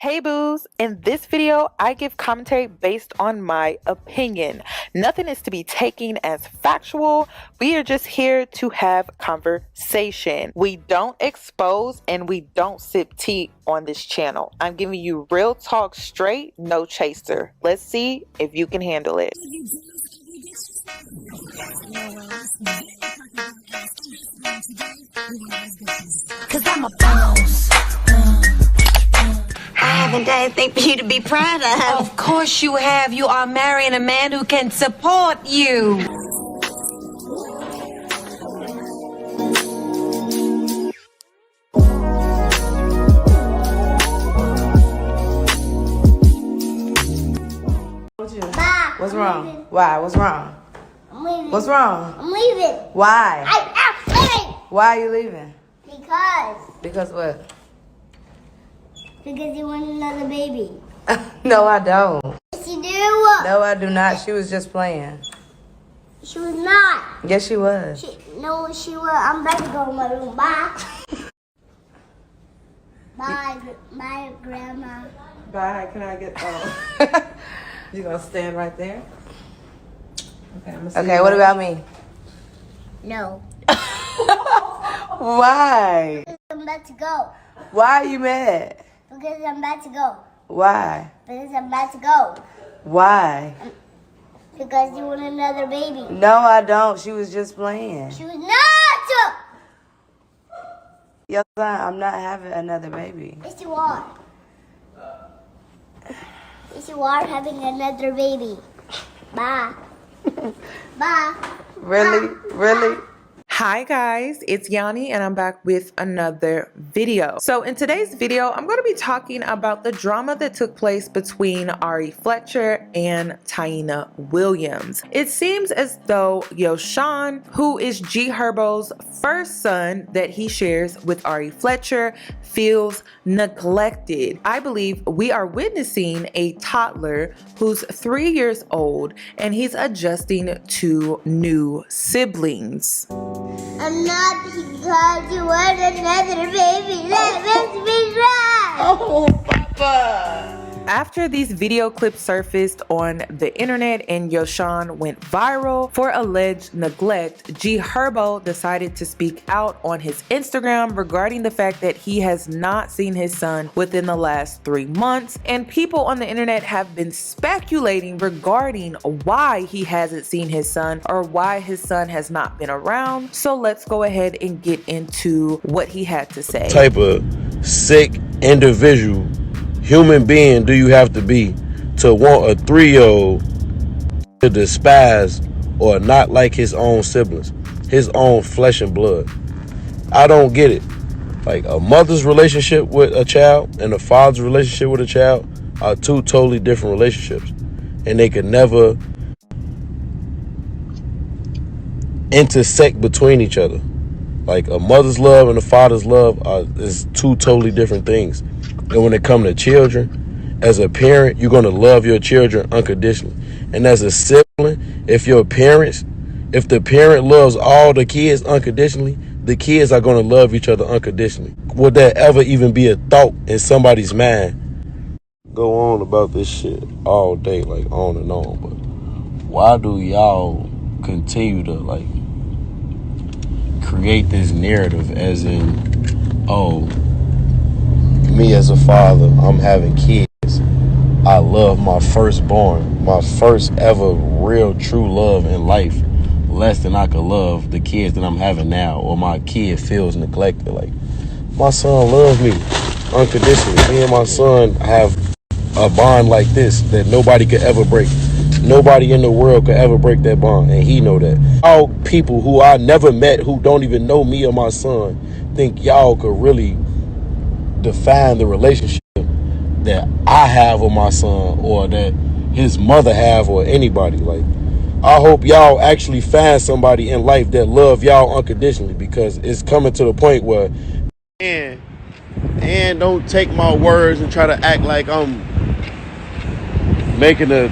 Hey boos, in this video, I give commentary based on my opinion. Nothing is to be taken as factual. We are just here to have conversation. We don't expose and we don't sip tea on this channel. I'm giving you real talk straight, no chaser. Let's see if you can handle it. Cause I'm a boss. I haven't done anything for you to be proud of. Of course you have. You are marrying a man who can support you. Ma, What's wrong? Why? What's wrong? I'm leaving. What's wrong? I'm leaving. Why? I'm leaving. Why are you leaving? Because Because what? you want another baby. No, I don't. Yes, you do. No, I do not. She was just playing. She was not. Yes, she was. She was. I'm about to go in my room. Bye. Bye, Grandma. Bye. Can I get? You gonna stand right there? Okay. Okay. What about me? No. Why? I'm about to go. Why are you mad? Because I'm about to go. Why? Because I'm about to go. Why? Because you want another baby. No, I don't. She was just playing. She was not. Yes, I'm not having another baby. Yes, you are. Yes, you are having another baby. Bye. Bye. Really? Really? Hi guys, it's Yoni and I'm back with another video. So in today's video, I'm going to be talking about the drama that took place between Ari Fletcher and Taina Williams. It seems as though Yoshan, who is G Herbo's first son that he shares with Ari Fletcher, feels neglected. I believe we are witnessing a toddler who's 3 years old and he's adjusting to new siblings. I'm not because you want another baby. That makes me cry. Oh, Papa. After these video clips surfaced on the internet and Yoshan went viral for alleged neglect, G Herbo decided to speak out on his Instagram regarding the fact that he has not seen his son within the last 3 months, and people on the internet have been speculating regarding why he hasn't seen his son or why his son has not been around. So let's go ahead and get into what he had to say. Type of sick individual, human being do you have to be to want a 3-year-old to despise or not like his own siblings, his own flesh and blood? I don't get it. Like, a mother's relationship with a child and a father's relationship with a child are two totally different relationships, and they could never intersect between each other. Like, a mother's love and a father's love is two totally different things. And when it comes to children, as a parent, you're going to love your children unconditionally. And as a sibling, if the parent loves all the kids unconditionally, the kids are going to love each other unconditionally. Would that ever even be a thought in somebody's mind? Go on about this shit all day, like on and on. But why do y'all continue to, like, create this narrative as in, oh, me as a father, I'm having kids, I love my firstborn, my first ever real true love in life, less than I could love the kids that I'm having now, or my kid feels neglected. Like, my son loves me unconditionally. Me and my son have a bond like this that nobody could ever break. Nobody in the world could ever break that bond, and he know that. All people who I never met, who don't even know me or my son, think y'all could really define the relationship that I have with my son, or that his mother have, or anybody. Like, I hope y'all actually find somebody in life that love y'all unconditionally, because it's coming to the point where, and don't take my words and try to act like I'm making a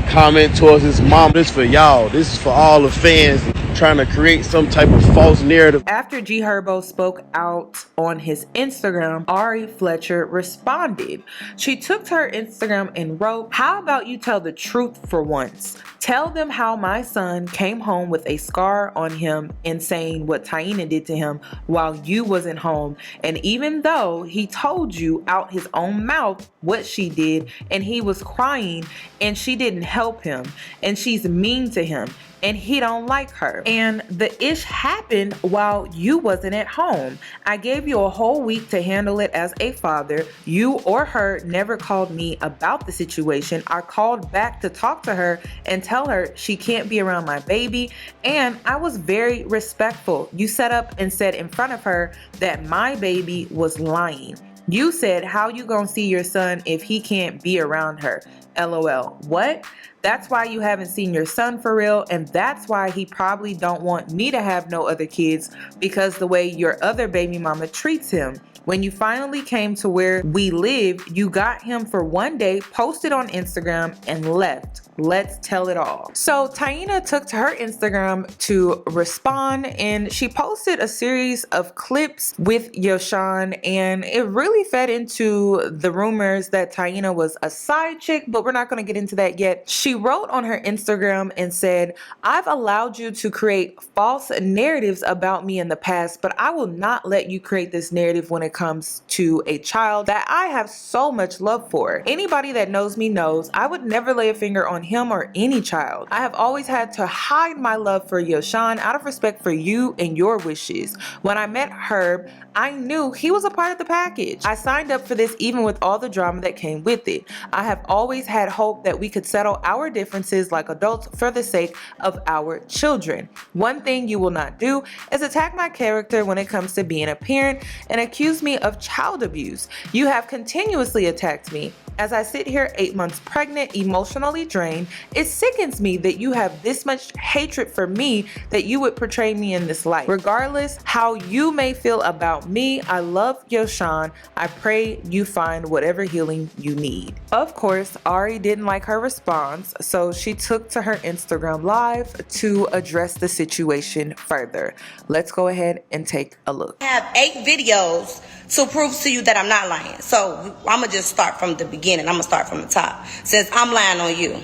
comment towards his mom. This for y'all. This is for all the fans trying to create some type of false narrative. After G Herbo spoke out on his Instagram, Ari Fletcher responded. She took to her Instagram and wrote, "How about you tell the truth for once? Tell them how my son came home with a scar on him and saying what Taina did to him while you wasn't home. And even though he told you out his own mouth what she did and he was crying and she didn't help him and she's mean to him and he don't like her. And the ish happened while you wasn't at home. I gave you a whole week to handle it as a father. You or her never called me about the situation. I called back to talk to her and tell her she can't be around my baby. And I was very respectful. You set up and said in front of her that my baby was lying. You said, how you gonna see your son if he can't be around her? LOL. What? That's why you haven't seen your son for real, and that's why he probably don't want me to have no other kids, because the way your other baby mama treats him. When you finally came to where we live, you got him for one day, posted on Instagram, and left. Let's tell it all." So Taina took to her Instagram to respond, and she posted a series of clips with Yoshan, and it really fed into the rumors that Taina was a side chick, but we're not going to get into that yet. She wrote on her Instagram and said, "I've allowed you to create false narratives about me in the past, but I will not let you create this narrative when it comes to a child that I have so much love for. Anybody that knows me knows I would never lay a finger on him or any child. I have always had to hide my love for Yoshan out of respect for you and your wishes. When I met Herb, I knew he was a part of the package. I signed up for this even with all the drama that came with it. I have always had hope that we could settle our differences like adults for the sake of our children. One thing you will not do is attack my character when it comes to being a parent and accuse me of child abuse. You have continuously attacked me. As I sit here 8 months pregnant, emotionally drained, it sickens me that you have this much hatred for me that you would portray me in this light. Regardless how you may feel about me, I love Yoshan. I pray you find whatever healing you need." Of course, Ari didn't like her response, so she took to her Instagram live to address the situation further. Let's go ahead and take a look. I have 8 videos to prove to you that I'm not lying. So I'm gonna just start from the beginning. I'm gonna start from the top. Since I'm lying on you.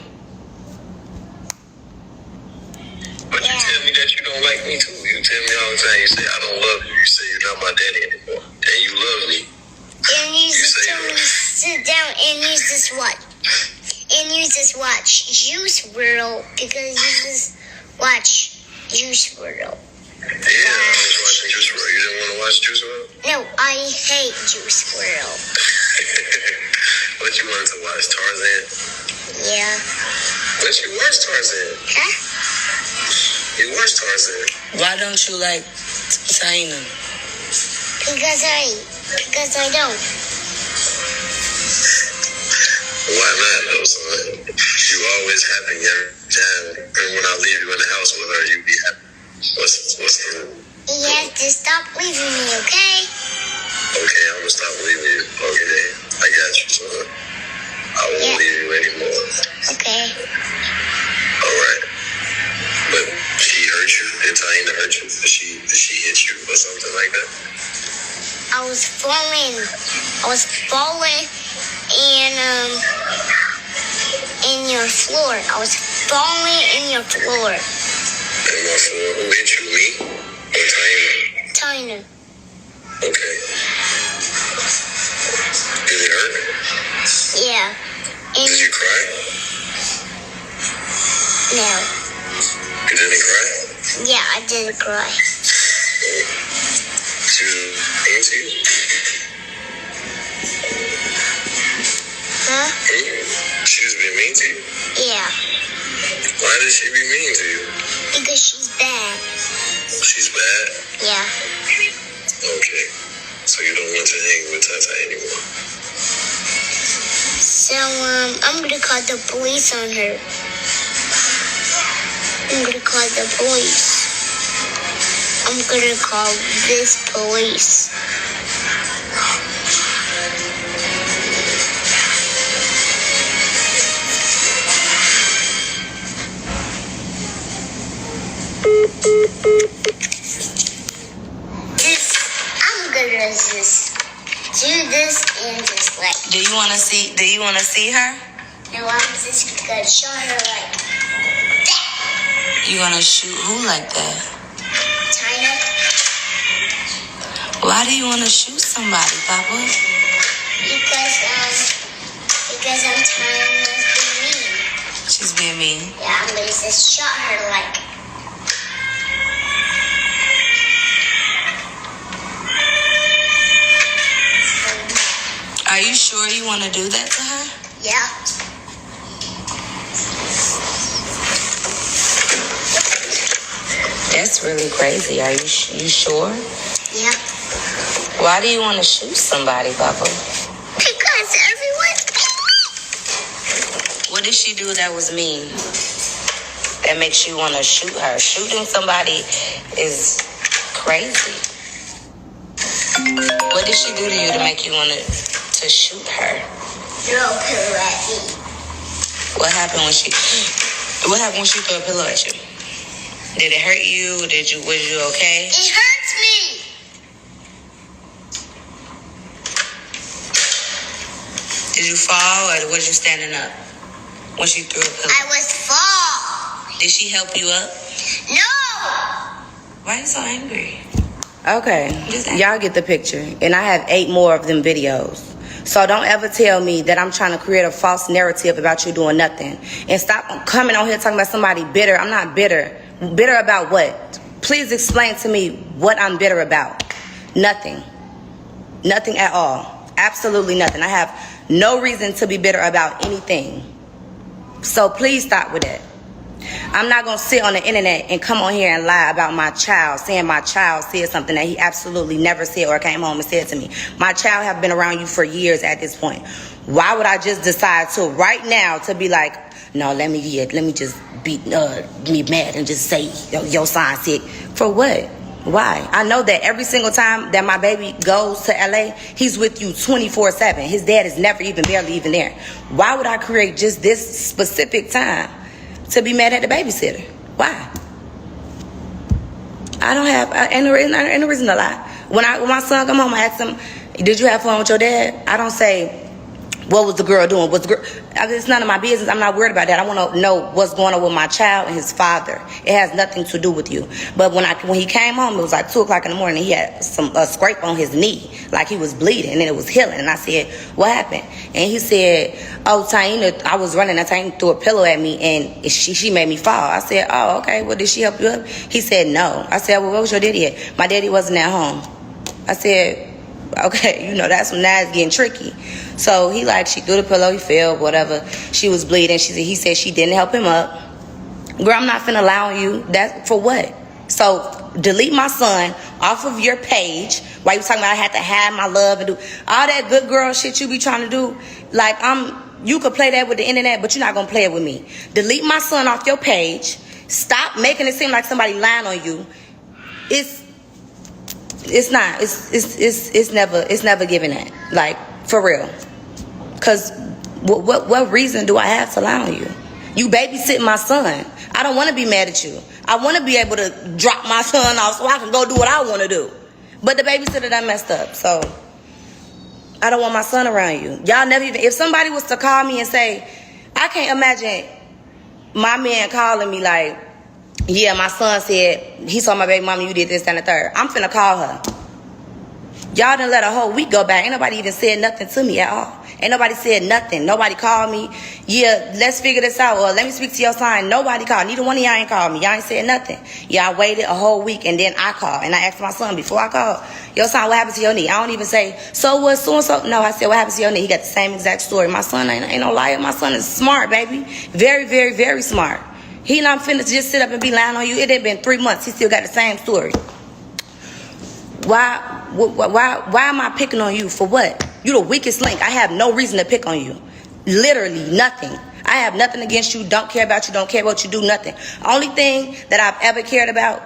But you tell me that you don't like me too. You tell me all the time. You say I don't love you. You say you're not my daddy anymore, and you love me. And you just tell me to sit down and you just watch. And you just watch Juice WRLD because you just watch Juice WRLD. Yeah, I was watching Juice WRLD. You didn't want to watch Juice WRLD? No, I hate Juice WRLD. What you wanted to watch, Tarzan? Yeah. But you watched Tarzan. Huh? You watched Tarzan. Why don't you like Taina? Because I don't. Why not, though, son? You always happy every time. And when I leave you in the house with her, you be happy. What's the rule? You have to stop leaving me, okay? Okay, I'm gonna stop leaving you. Okay, I got you, son. I won't leave you anymore. Okay. Alright. But she hurt you? Did Taina hurt you? Did she hit you or something like that? I was falling in your floor. I was falling in your floor. In my floor? Who hit you, me or Taina? Taina. Okay. Did it hurt? Yeah. Did you cry? No. You didn't cry? Yeah, I didn't cry. She was mean to you? Huh? She was being mean to you? Yeah. Why did she be mean to you? Because she's bad. She's bad? Yeah. Okay. So you don't want to hang with Tata anymore? So, I'm gonna call the police on her. I'm gonna call the police. I'm gonna call this police. does this. Do this and just like. Do you want to see? Do you want to see her? No, I'm just gonna show her like that. You gonna shoot who like that? Taina. Why do you want to shoot somebody, Papa? Because I'm tired of being mean. She's being mean. Yeah, I'm gonna just shot her like. Are you sure you want to do that to her? Yeah. That's really crazy. Are you sure? Yeah. Why do you want to shoot somebody, Papa? Because everyone's What did she do that was mean? That makes you want to shoot her? Shooting somebody is crazy. What did she do to you to make you want to shoot her? throw a pillow at me. What happened when she threw a pillow at you? Did it hurt you? Was you okay? It hurts me. Did you fall or was you standing up when she threw a pillow? I was fall. Did she help you up? No. Why are you so angry? Okay, y'all get the picture. And I have 8 more of them videos. So don't ever tell me that I'm trying to create a false narrative about you doing nothing. And stop coming on here talking about somebody bitter. I'm not bitter. Bitter about what? Please explain to me what I'm bitter about. Nothing. Nothing at all. Absolutely nothing. I have no reason to be bitter about anything. So please stop with that. I'm not going to sit on the internet and come on here and lie about my child, saying my child said something that he absolutely never said or came home and said to me. My child have been around you for years at this point. Why would I just decide to right now to be like, no, let me just be mad and just say your son said? For what? Why? I know that every single time that my baby goes to LA, he's with you 24/7. His dad is never even barely even there. Why would I create just this specific time to be mad at the babysitter? Why? I don't have ain't no reason to lie. When my son come home, I ask him, "Did you have fun with your dad?" I don't say, "What was the girl doing?" It's none of my business. I'm not worried about that. I want to know what's going on with my child and his father. It has nothing to do with you. But when he came home, it was like 2:00 in the morning. He had a scrape on his knee, like he was bleeding, and it was healing. And I said, "What happened?" And he said, "Oh, Taina, I was running, and Taina threw a pillow at me, and she made me fall." I said, "Oh, okay. Well, did she help you up?" He said, "No." I said, "Well, where was your daddy at?" "My daddy wasn't at home." I said, okay, that's when now it's getting tricky. So she threw the pillow, he fell, whatever. She was bleeding. He said she didn't help him up. Girl, I'm not finna allow you. That for what? So delete my son off of your page. Why you talking about I had to hide my love and do all that good girl shit you be trying to do? You could play that with the internet, but you're not gonna play it with me. Delete my son off your page. Stop making it seem like somebody lying on you. It's not. It's never giving that. For real. Cause what reason do I have to lie on you? You babysitting my son. I don't want to be mad at you. I want to be able to drop my son off so I can go do what I want to do. But the babysitter done messed up. So I don't want my son around you. Y'all never even. If somebody was to call me and say, I can't imagine my man calling me like, yeah, my son said, he saw my baby mama, you did this and the third. I'm finna call her. Y'all done let a whole week go by. Ain't nobody even said nothing to me at all. Ain't nobody said nothing. Nobody called me. Yeah, let's figure this out. Or let me speak to your son. Nobody called. Neither one of y'all ain't called me. Y'all ain't said nothing. Y'all waited a whole week and then I called. And I asked my son before I called, your son, what happened to your knee? I don't even say, so what, so-and-so? No, I said, what happened to your knee? He got the same exact story. My son ain't no liar. My son is smart, baby. Very, very, very smart. He not finna just sit up and be lying on you. It had been 3 months. He still got the same story. Why am I picking on you? For what? You the weakest link. I have no reason to pick on you. Literally nothing. I have nothing against you. Don't care about you. Don't care what you do. Nothing. Only thing that I've ever cared about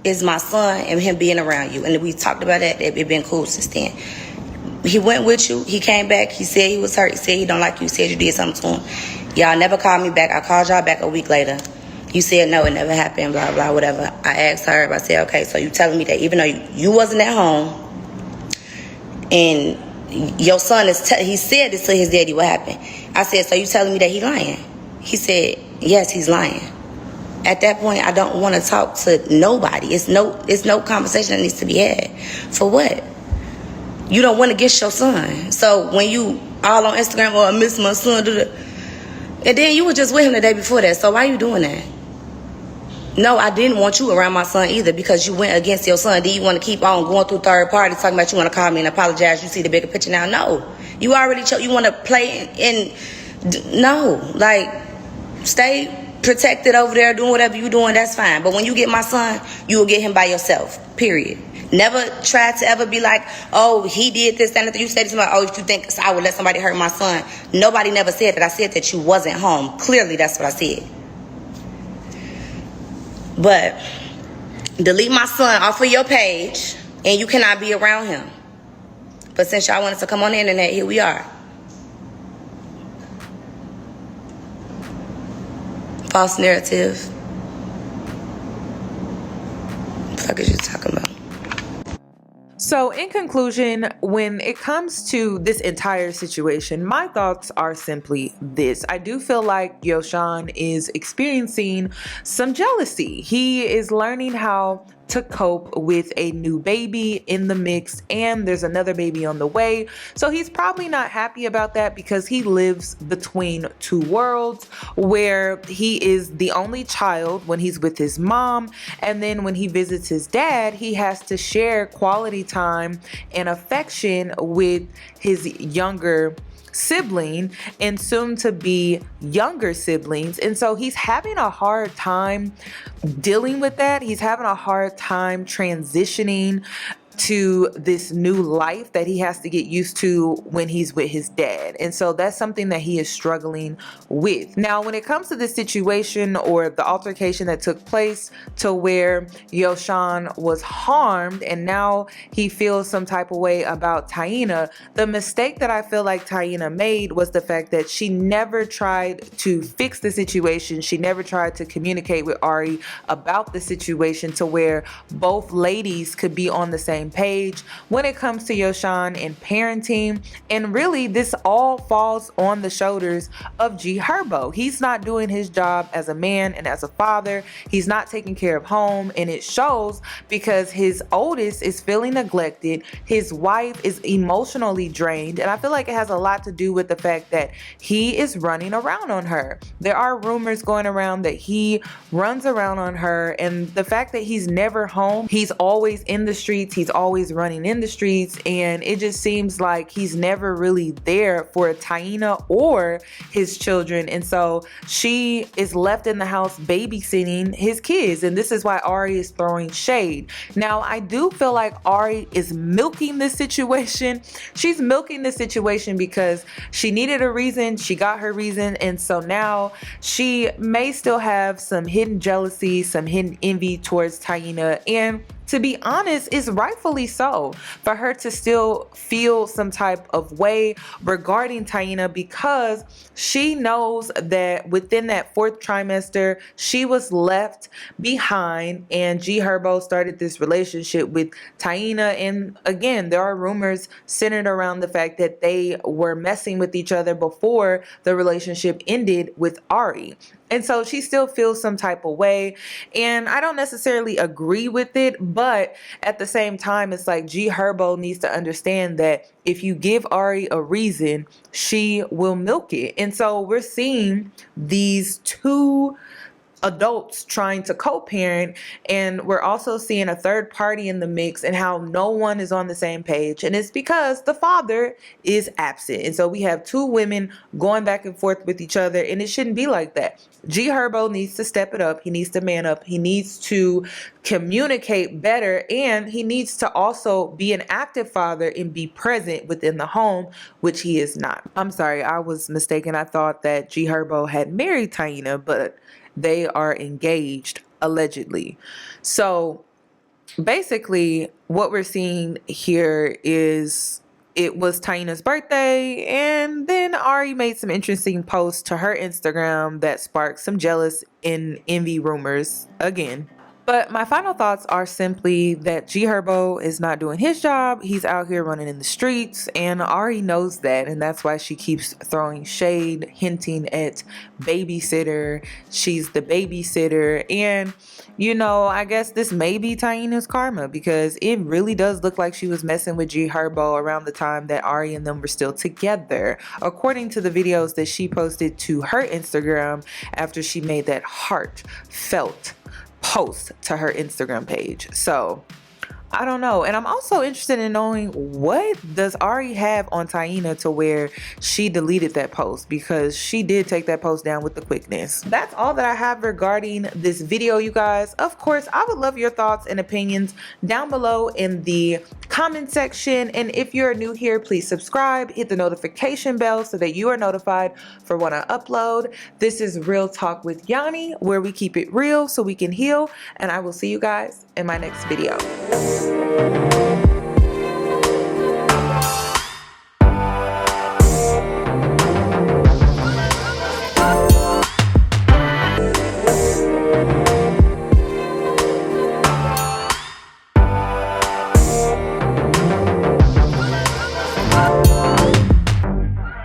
is my son and him being around you. And we talked about that. It's been cool since then. He went with you. He came back. He said he was hurt. He said he don't like you. He said you did something to him. Y'all never called me back. I called y'all back a week later. You said no, it never happened, blah, blah, whatever. I asked her, I said, okay, so you telling me that even though you wasn't at home, and your son is he said this to his daddy. What happened? I said, so you telling me that he lying? He said, yes, he's lying. At that point, I don't want to talk to nobody. It's no conversation that needs to be had. For what? You don't want to get your son. So when you all on Instagram, or I miss my son, and then you were just with him the day before that. So why you doing that? No, I didn't want you around my son either, because you went against your son. Do you want to keep on going through third parties talking about you want to call me and apologize? You see the bigger picture now? No. You already you want to play no. Like, stay protected over there doing whatever you doing. That's fine. But when you get my son, you will get him by yourself. Period. Never try to ever be like, oh, he did this, that, and you said to somebody, oh, if you think I would let somebody hurt my son. Nobody never said that. I said that you wasn't home. Clearly, that's what I said. But delete my son off of your page, and you cannot be around him. But since y'all wanted to come on the internet, here we are. False narrative. What the fuck is you talking about? So in conclusion, when it comes to this entire situation, my thoughts are simply this. I do feel like Yoshan is experiencing some jealousy. He is learning how to cope with a new baby in the mix, and there's another baby on the way. So he's probably not happy about that, because he lives between two worlds, where he is the only child when he's with his mom, and then when he visits his dad, he has to share quality time and affection with his younger sibling and soon to be younger siblings. And so he's having a hard time dealing with that. He's having a hard time transitioning to this new life that he has to get used to when he's with his dad. And so that's something that he is struggling with. Now, when it comes to this situation or the altercation that took place to where Yoshan was harmed and now he feels some type of way about Taina, the mistake that I feel like Taina made was the fact that she never tried to fix the situation. She never tried to communicate with Ari about the situation to where both ladies could be on the same page when it comes to Yoshan and parenting. And really, this all falls on the shoulders of G Herbo. He's not doing his job as a man and as a father. He's not taking care of home, and it shows because his oldest is feeling neglected. His wife is emotionally drained, and I feel like it has a lot to do with the fact that he is running around on her. There are rumors going around that he runs around on her, and the fact that he's never home, he's always in the streets, he's always running in the streets, and it just seems like he's never really there for Taina or his children. And so she is left in the house babysitting his kids, and this is why Ari is throwing shade. Now, I do feel like Ari is milking this situation. She's milking this situation because she needed a reason, she got her reason, and so now she may still have some hidden jealousy, some hidden envy towards Taina, and to be honest, it's rightfully so for her to still feel some type of way regarding Taina, because she knows that within that fourth trimester, she was left behind and G Herbo started this relationship with Taina. And again, there are rumors centered around the fact that they were messing with each other before the relationship ended with Ari. And so she still feels some type of way, and I don't necessarily agree with it, but at the same time, it's like G Herbo needs to understand that if you give Ari a reason, she will milk it. And so we're seeing these two adults trying to co-parent, and we're also seeing a third party in the mix and how no one is on the same page, and it's because the father is absent. And so we have two women going back and forth with each other, and it shouldn't be like that. G Herbo needs to step it up. He needs to man up. He needs to communicate better, and he needs to also be an active father and be present within the home, which he is not. I'm sorry, I was mistaken. I thought that G Herbo had married Taina, but they are engaged, allegedly. So basically what we're seeing here is it was Taina's birthday, and then Ari made some interesting posts to her Instagram that sparked some jealous and envy rumors again. But my final thoughts are simply that G Herbo is not doing his job. He's out here running in the streets, and Ari knows that, and that's why she keeps throwing shade, hinting at babysitter. She's the babysitter. And you know, I guess this may be Taina's karma, because it really does look like she was messing with G Herbo around the time that Ari and them were still together, according to the videos that she posted to her Instagram after she made that heartfelt post to her Instagram page. So I don't know. And I'm also interested in knowing, what does Ari have on Taina to where she deleted that post, because she did take that post down with the quickness. That's all that I have regarding this video, you guys. Of course, I would love your thoughts and opinions down below in the comment section. And if you're new here, please subscribe, hit the notification bell so that you are notified for when I upload. This is Real Talk with Yoni, where we keep it real so we can heal. And I will see you guys in my next video.